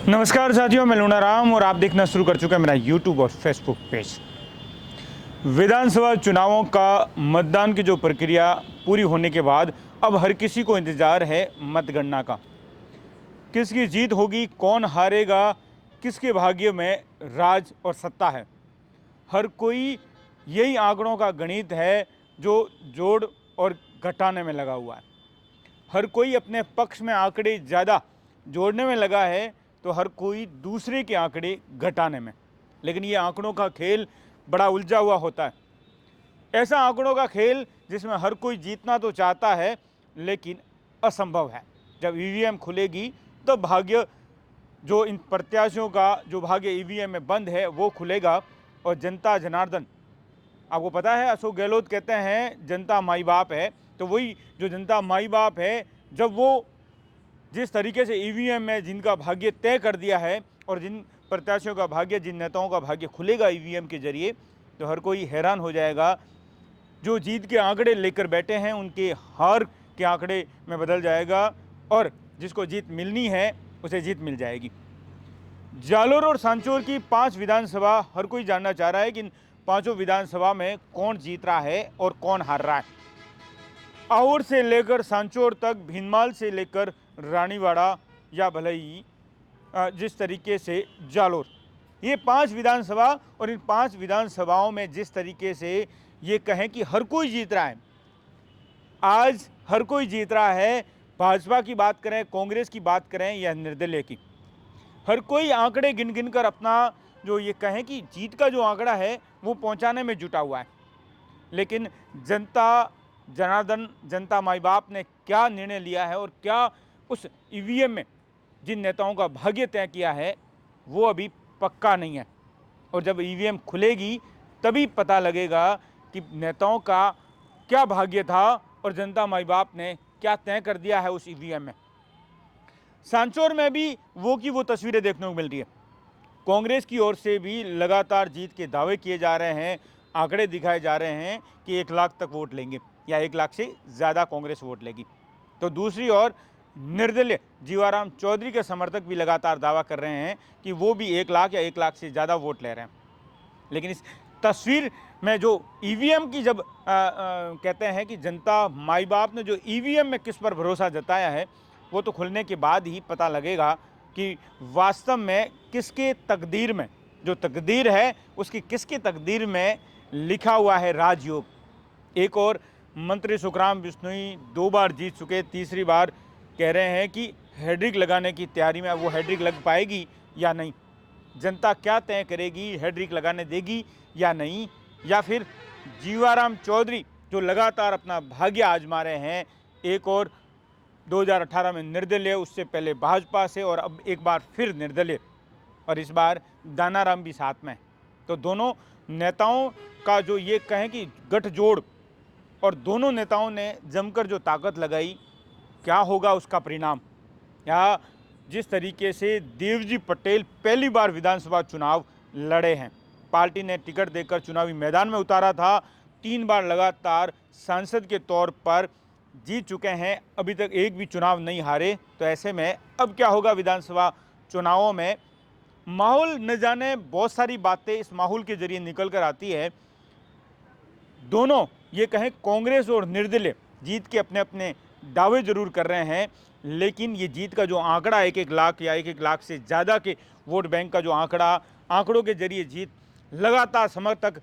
नमस्कार साथियों, मैं लूनाराम और आप देखना शुरू कर चुके हैं मेरा यूट्यूब और फेसबुक पेज। विधानसभा चुनावों का मतदान की जो प्रक्रिया पूरी होने के बाद अब हर किसी को इंतज़ार है मतगणना का। किसकी जीत होगी, कौन हारेगा, किसके भाग्य में राज और सत्ता है। हर कोई यही आंकड़ों का गणित है जो जोड़ और घटाने में लगा हुआ है। हर कोई अपने पक्ष में आंकड़े ज़्यादा जोड़ने में लगा है तो हर कोई दूसरे के आंकड़े घटाने में। लेकिन ये आंकड़ों का खेल बड़ा उलझा हुआ होता है। ऐसा आंकड़ों का खेल जिसमें हर कोई जीतना तो चाहता है लेकिन असंभव है। जब ईवीएम खुलेगी तो भाग्य, जो इन प्रत्याशियों का जो भाग्य ईवीएम में बंद है वो खुलेगा और जनता जनार्दन, आपको पता है अशोक गहलोत कहते हैं जनता माई बाप है, तो वही जो जनता माई बाप है, जब वो जिस तरीके से ईवीएम में जिनका भाग्य तय कर दिया है और जिन प्रत्याशियों का भाग्य, जिन नेताओं का भाग्य खुलेगा ईवीएम के जरिए, तो हर कोई हैरान हो जाएगा। जो जीत के आंकड़े लेकर बैठे हैं उनके हार के आंकड़े में बदल जाएगा और जिसको जीत मिलनी है उसे जीत मिल जाएगी। जालोर और सांचौर की 5 विधानसभा, हर कोई जानना चाह रहा है कि इन 5 विधानसभा में कौन जीत रहा है और कौन हार रहा है। आउर से लेकर सांचौर तक, भीनमाल से लेकर रानीवाड़ा या भले ही जिस तरीके से जालोर, ये 5 विधानसभा, और इन 5 विधानसभाओं में जिस तरीके से ये कहें कि हर कोई जीत रहा है, आज हर कोई जीत रहा है। भाजपा की बात करें, कांग्रेस की बात करें या निर्दलीय की, हर कोई आंकड़े गिन गिन कर अपना जो ये कहें कि जीत का जो आंकड़ा है वो पहुंचाने में जुटा हुआ है। लेकिन जनता जनार्दन, जनता माई बाप ने क्या निर्णय लिया है और क्या उस ईवीएम में जिन नेताओं का भाग्य तय किया है वो अभी पक्का नहीं है। और जब ईवीएम खुलेगी तभी पता लगेगा कि नेताओं का क्या भाग्य था और जनता माई बाप ने क्या तय कर दिया है उस ईवीएम में। सांचौर में भी वो की वो तस्वीरें देखने को मिल रही है। कांग्रेस की ओर से भी लगातार जीत के दावे किए जा रहे हैं, आंकड़े दिखाए जा रहे हैं कि 1 लाख तक वोट लेंगे या 1 लाख से ज़्यादा कांग्रेस वोट लेगी। तो दूसरी ओर निर्दलीय जीवाराम चौधरी के समर्थक भी लगातार दावा कर रहे हैं कि वो भी 1 लाख या 1 लाख से ज़्यादा वोट ले रहे हैं। लेकिन इस तस्वीर में जो ईवीएम की जब कहते हैं कि जनता माई बाप ने जो ईवीएम में किस पर भरोसा जताया है, वो तो खुलने के बाद ही पता लगेगा कि वास्तव में किसके तकदीर में, जो तकदीर है उसकी किसकी तकदीर में लिखा हुआ है राजयोग। एक और मंत्री सुखराम बिश्नोई 2 बार जीत चुके, तीसरी बार कह रहे हैं कि हैट्रिक लगाने की तैयारी में। वो हैट्रिक लग पाएगी या नहीं, जनता क्या तय करेगी, हैट्रिक लगाने देगी या नहीं, या फिर जीवाराम चौधरी जो लगातार अपना भाग्य आजमा रहे हैं, एक और 2018 में निर्दलीय, उससे पहले भाजपा से और अब एक बार फिर निर्दलीय, और इस बार दानाराम भी साथ में। तो दोनों नेताओं का जो ये कहें कि गठजोड़, और दोनों नेताओं ने जमकर जो ताकत लगाई, क्या होगा उसका परिणाम। या जिस तरीके से देवजी पटेल पहली बार विधानसभा चुनाव लड़े हैं, पार्टी ने टिकट देकर चुनावी मैदान में उतारा था, 3 बार लगातार सांसद के तौर पर जीत चुके हैं, अभी तक एक भी चुनाव नहीं हारे। तो ऐसे में अब क्या होगा विधानसभा चुनावों में, माहौल न जाने, बहुत सारी बातें इस माहौल के जरिए निकल कर आती है। दोनों ये कहें कांग्रेस और निर्दलीय जीत के अपने अपने दावे जरूर कर रहे हैं, लेकिन ये जीत का जो आंकड़ा 1-1 लाख या 1-1 लाख से ज़्यादा के वोट बैंक का जो आंकड़ा, आंकड़ों के जरिए जीत, लगातार समर्थक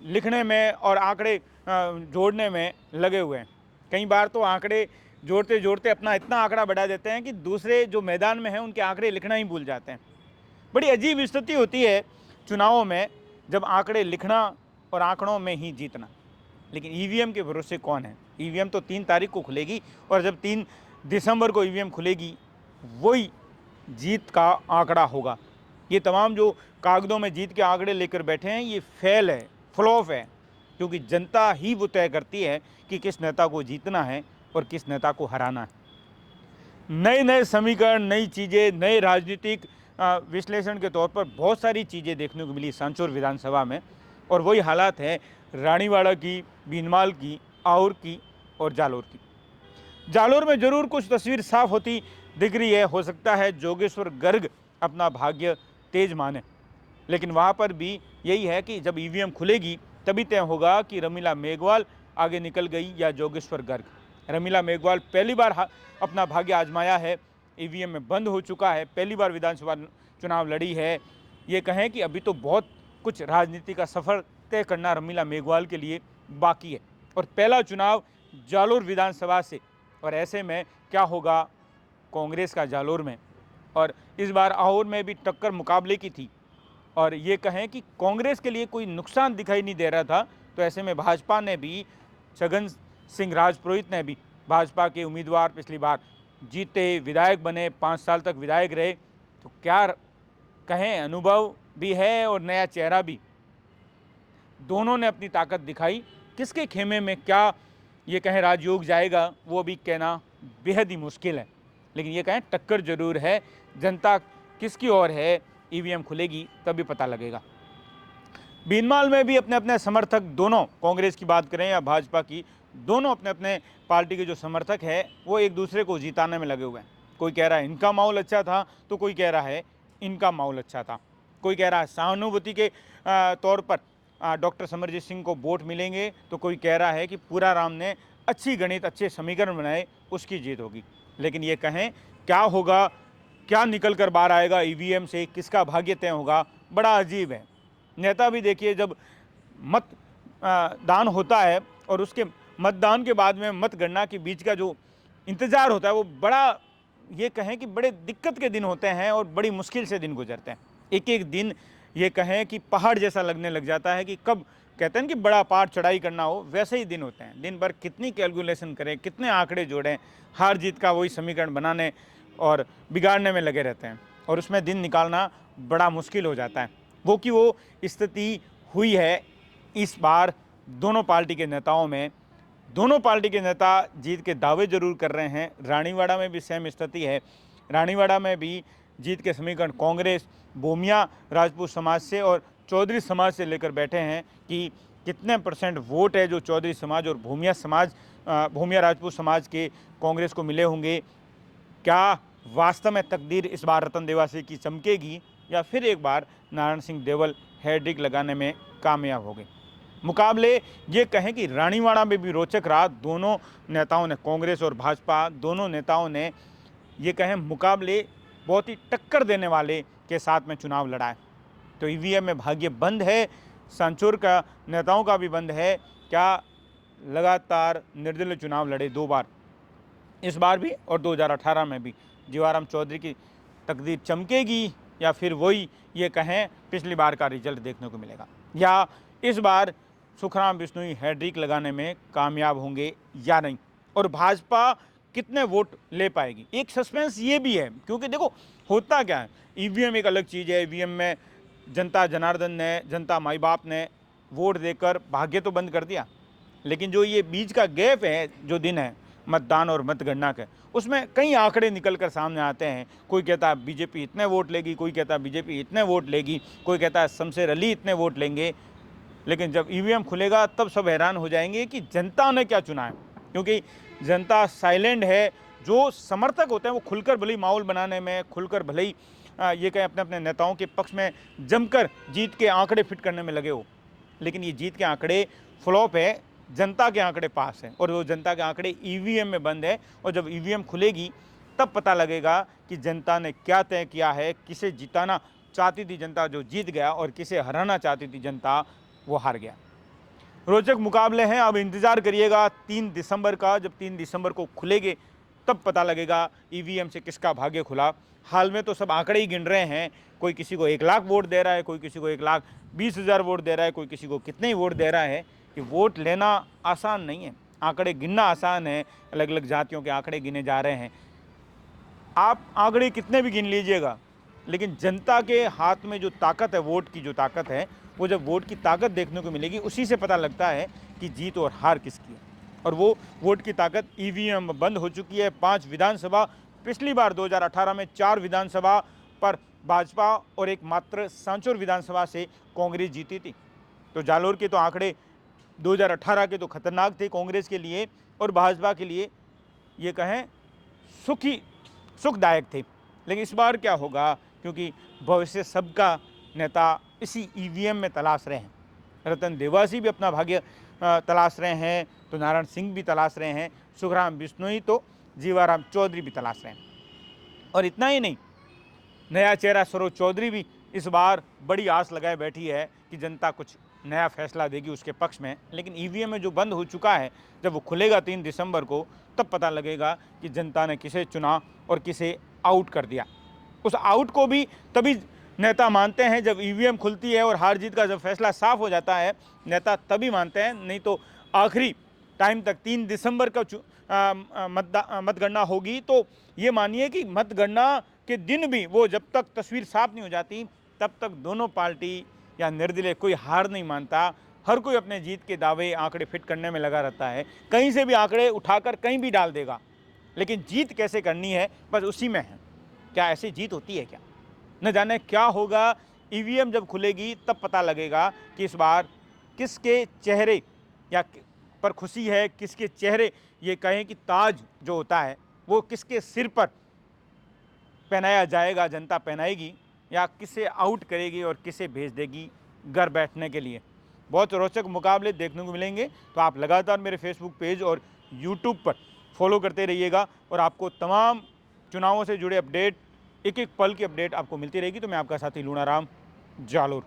लिखने में और आंकड़े जोड़ने में लगे हुए हैं। कई बार तो आंकड़े जोड़ते जोड़ते अपना इतना आंकड़ा बढ़ा देते हैं कि दूसरे जो मैदान में हैं उनके आंकड़े लिखना ही भूल जाते हैं। बड़ी अजीब स्थिति होती है चुनावों में, जब आंकड़े लिखना और आंकड़ों में ही जीतना। लेकिन ईवीएम के भरोसे कौन है। ईवीएम तो 3 तारीख को खुलेगी और जब 3 दिसंबर को ईवीएम खुलेगी वही जीत का आंकड़ा होगा। ये तमाम जो कागज़ों में जीत के आंकड़े लेकर बैठे हैं ये फेल है, फ्लॉप है, क्योंकि जनता ही वो तय करती है कि किस नेता को जीतना है और किस नेता को हराना है। नए नए समीकरण, नई चीज़ें, नए राजनीतिक विश्लेषण के तौर पर बहुत सारी चीज़ें देखने को मिली सांचौर विधानसभा में, और वही हालात है रानीवाड़ा की, भीनमाल की, आउर की और जालोर की। जालोर में जरूर कुछ तस्वीर साफ होती दिख रही है। हो सकता है जोगेश्वर गर्ग अपना भाग्य तेज माने। लेकिन वहाँ पर भी यही है कि जब ईवीएम खुलेगी तभी तय होगा कि रमीला मेघवाल आगे निकल गई या जोगेश्वर गर्ग। रमीला मेघवाल पहली बार अपना भाग्य आजमाया है, ईवीएम में बंद हो चुका है, पहली बार विधानसभा चुनाव लड़ी है। ये कहें कि अभी तो बहुत कुछ राजनीति का सफ़र तय करना रमीला मेघवाल के लिए बाकी है और पहला चुनाव जालोर विधानसभा से, और ऐसे में क्या होगा कांग्रेस का जालोर में। और इस बार आहोर में भी टक्कर मुकाबले की थी और ये कहें कि कांग्रेस के लिए कोई नुकसान दिखाई नहीं दे रहा था, तो ऐसे में भाजपा ने भी, छगन सिंह राजपुरोहित ने भी, भाजपा के उम्मीदवार पिछली बार जीते, विधायक बने, 5 साल तक विधायक रहे, तो क्या कहें अनुभव भी है और नया चेहरा भी। दोनों ने अपनी ताकत दिखाई। किसके खेमे में क्या ये कहें राजयोग जाएगा वो भी कहना बेहद ही मुश्किल है, लेकिन ये कहें टक्कर जरूर है। जनता किसकी ओर है ईवीएम खुलेगी तभी पता लगेगा। बीनमाल में भी अपने अपने समर्थक, दोनों कांग्रेस की बात करें या भाजपा की, दोनों अपने अपने पार्टी के जो समर्थक है वो एक दूसरे को जिताने में लगे हुए हैं। कोई कह रहा है इनका माहौल अच्छा था तो कोई कह रहा है इनका माहौल अच्छा था। कोई कह रहा है सहानुभूति के तौर पर डॉक्टर समरजीत सिंह को वोट मिलेंगे, तो कोई कह रहा है कि पूरा राम ने अच्छी गणित, अच्छे समीकरण बनाए, उसकी जीत होगी। लेकिन ये कहें क्या होगा, क्या निकल कर बाहर आएगा ईवीएम से, किसका भाग्य तय होगा, बड़ा अजीब है। नेता भी देखिए, जब मत दान होता है और उसके मतदान के बाद में मतगणना के बीच का जो इंतज़ार होता है वो बड़ा, ये कहें कि बड़े दिक्कत के दिन होते हैं और बड़ी मुश्किल से दिन गुजरते हैं। एक एक दिन ये कहें कि पहाड़ जैसा लगने लग जाता है कि कब, कहते हैं कि बड़ा पहाड़ चढ़ाई करना हो, वैसे ही दिन होते हैं। दिन भर कितनी कैलकुलेशन करें, कितने आंकड़े जोड़ें, हार जीत का वही समीकरण बनाने और बिगाड़ने में लगे रहते हैं और उसमें दिन निकालना बड़ा मुश्किल हो जाता है। वो कि वो स्थिति हुई है इस बार दोनों पार्टी के नेताओं में। दोनों पार्टी के नेता जीत के दावे जरूर कर रहे हैं। रानीवाड़ा में भी सेम स्थिति है। रानीवाड़ा में भी जीत के समीकरण कांग्रेस भूमिया राजपूत समाज से और चौधरी समाज से लेकर बैठे हैं कि कितने % वोट है जो चौधरी समाज और भूमिया राजपूत समाज के कांग्रेस को मिले होंगे। क्या वास्तव में तकदीर इस बार रतन देवासी की चमकेगी या फिर एक बार नारायण सिंह देवल हैट्रिक लगाने में कामयाब हो गए। मुकाबले ये कहें कि रानीवाड़ा में भी रोचक रहा। दोनों नेताओं ने, कांग्रेस और भाजपा दोनों नेताओं ने, ये कहें मुकाबले बहुत ही टक्कर देने वाले के साथ में चुनाव लड़ा है। तो ईवीएम में भाग्य बंद है, सांचौर का नेताओं का भी बंद है। क्या लगातार निर्दलीय चुनाव लड़े 2 बार, इस बार भी और 2018 में भी, जीवाराम चौधरी की तकदीर चमकेगी या फिर वही ये कहें पिछली बार का रिजल्ट देखने को मिलेगा, या इस बार सुखराम बिश्नोई हैट्रिक लगाने में कामयाब होंगे या नहीं, और भाजपा कितने वोट ले पाएगी। एक सस्पेंस ये भी है, क्योंकि देखो होता क्या है, ईवीएम एक अलग चीज़ है। ईवीएम में जनता जनार्दन ने, जनता माई बाप ने वोट देकर भाग्य तो बंद कर दिया, लेकिन जो ये बीच का गैप है, जो दिन है मतदान और मतगणना के, उसमें कई आंकड़े निकल कर सामने आते हैं। कोई कहता है बीजेपी इतने वोट लेगी, कोई कहता है बीजेपी इतने वोट लेगी, कोई कहता है शमशेर अली इतने वोट लेंगे। लेकिन जब ईवीएम खुलेगा तब सब हैरान हो जाएंगे कि जनता ने क्या चुना है, क्योंकि जनता साइलेंट है। जो समर्थक होते हैं वो खुलकर भले ही माहौल बनाने में, खुलकर भले ही ये कहें अपने अपने नेताओं के पक्ष में जमकर जीत के आंकड़े फिट करने में लगे हो, लेकिन ये जीत के आंकड़े फ्लॉप है, जनता के आंकड़े पास हैं और वो जनता के आंकड़े ईवीएम में बंद है। और जब ईवीएम खुलेगी तब पता लगेगा कि जनता ने क्या तय किया है, किसे जिताना चाहती थी जनता जो जीत गया और किसे हराना चाहती थी जनता वो हार गया। रोचक मुकाबले हैं, अब इंतज़ार करिएगा 3 दिसंबर का। जब 3 दिसंबर को खुलेंगे तब पता लगेगा ईवीएम से किसका भाग्य खुला। हाल में तो सब आंकड़े ही गिन रहे हैं, कोई किसी को 1 लाख वोट दे रहा है, कोई किसी को 1,20,000 वोट दे रहा है, कोई किसी को कितने ही वोट दे रहा है। कि वोट लेना आसान नहीं है, आंकड़े गिनना आसान है। अलग अलग जातियों के आंकड़े गिने जा रहे हैं। आप आंकड़े कितने भी गिन लीजिएगा, लेकिन जनता के हाथ में जो ताकत है, वोट की जो ताकत है, वो जब वोट की ताकत देखने को मिलेगी उसी से पता लगता है कि जीत और हार किसकी है। और वो वोट की ताकत ईवीएम बंद हो चुकी है। 5 विधानसभा, पिछली बार 2018 में 4 विधानसभा पर भाजपा और एक मात्र सांचौर विधानसभा से कांग्रेस जीती थी। तो जालोर के तो आंकड़े 2018 के तो खतरनाक थे कांग्रेस के लिए और भाजपा के लिए, ये कहें सुखदायक थे। लेकिन इस बार क्या होगा, क्योंकि भविष्य सबका नेता इसी ईवीएम में तलाश रहे हैं। रतन देवासी भी अपना भाग्य तलाश रहे हैं, तो नारायण सिंह भी तलाश रहे हैं, सुखराम बिश्नोई तो जीवाराम चौधरी भी तलाश रहे हैं। और इतना ही नहीं, नया चेहरा सरोज चौधरी भी इस बार बड़ी आस लगाए बैठी है कि जनता कुछ नया फैसला देगी उसके पक्ष में। लेकिन ईवीएम में जो बंद हो चुका है, जब वो खुलेगा 3 दिसंबर को, तब पता लगेगा कि जनता ने किसे चुना और किसे आउट कर दिया। उस आउट को भी तभी नेता मानते हैं जब ईवीएम खुलती है और हार जीत का जब फैसला साफ हो जाता है, नेता तभी मानते हैं। नहीं तो आखिरी टाइम तक 3 दिसंबर का मतगणना होगी, तो ये मानिए कि मतगणना के दिन भी वो जब तक तस्वीर साफ नहीं हो जाती, तब तक दोनों पार्टी या निर्दलीय कोई हार नहीं मानता। हर कोई अपने जीत के दावे आंकड़े फिट करने में लगा रहता है, कहीं से भी आंकड़े उठाकर कहीं भी डाल देगा, लेकिन जीत कैसे करनी है बस उसी में है। क्या ऐसी जीत होती है क्या? न जाने क्या होगा। ईवीएम जब खुलेगी तब पता लगेगा कि इस बार किसके चेहरे या पर खुशी है, किसके चेहरे ये कहें कि ताज जो होता है वो किसके सिर पर पहनाया जाएगा, जनता पहनाएगी, या किसे आउट करेगी और किसे भेज देगी घर बैठने के लिए। बहुत रोचक मुकाबले देखने को मिलेंगे, तो आप लगातार मेरे फेसबुक पेज और यूट्यूब पर फॉलो करते रहिएगा और आपको तमाम चुनावों से जुड़े अपडेट, एक एक पल की अपडेट आपको मिलती रहेगी। तो मैं आपका साथी लूणाराम, जालोर।